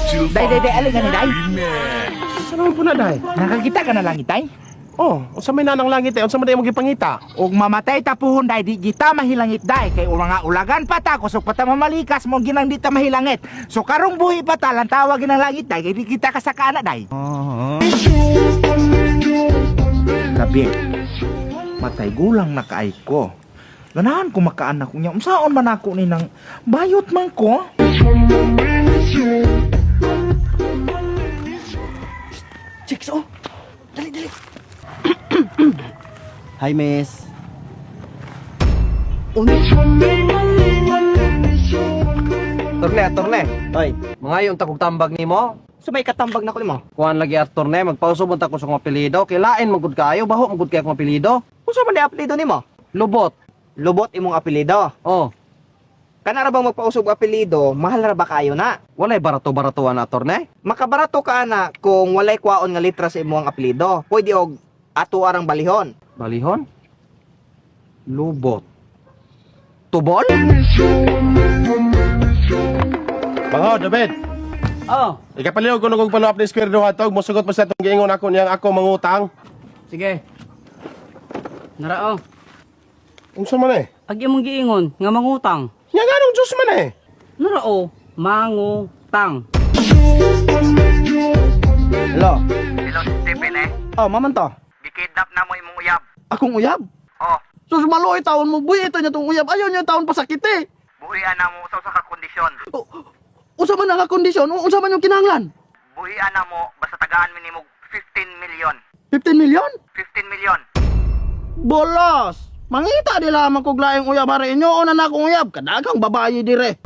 Day, alin ka ni day? Saan po na, day? Nakakita ka na langit, day? Oh, unsa may nanang langit, unsa man day mong gipangita? Og mamatay ta puhon, day, di kita mahilangit, day. Kay mga ulagan pa ta, kusog pa ta mamalikas, mong ginang di ta mahilangit. So karong buhi pa ta, lang tawagin ang langit, day, kay di kita kasakana, day. Gabi, matay gulang na kaay ko. Ganahan ko makaanak ko niya, unsaon man ako ni nang bayot man ko. Chicks, oh! Dali! Hi, miss. Torne. Hoy, mga yung takog tambag nimo. So may katambag na ko nimo. Kuan lagi at torne, magpausubon ta ko sa kong apelyido. Kilain magud kayo, baho magud kay akong apelyido. Unsa man di apelyido nimo? Lubot. Lubot imong apelyido. Oh, Kana ra bang magpausog apelyido, mahal ra ba kayo na? walay barato-baratuan na torne. Makabarato ka na kung walay kwaon nga letra sa imong apelyido. Pwede og ato arang balihon. Balihon? Lubot. Tubol? Mga David, Oh, ikapaliw ko nung panuap ni Square Duha tog, musugot pa sa itong giingon ako niyang ako mangutang. sige. Narao. Unsa man eh? Agi mong giingon nga mangutang. Nga ganong Diyos man eh. Narao, mangutang. Hello. Hello, Stephen eh. Oh, maman to. Gikidnap na mo imong uyab. Akong uyab. Oh, Sus maloy taon mo buhi ito niya tong uyab. Ayaw niya taon pasakit eh. buhian na mo sa ka kondisyon. Unsa man ang kondisyon? Unsa man yung kinahanglan? Buhian na mo basta tagaan mi nimo 15 million. 15 million? 15 million. Bolos! Mangita di lamang kog laing uyab hari inyo na akong uyab. Kadagang babayi dire.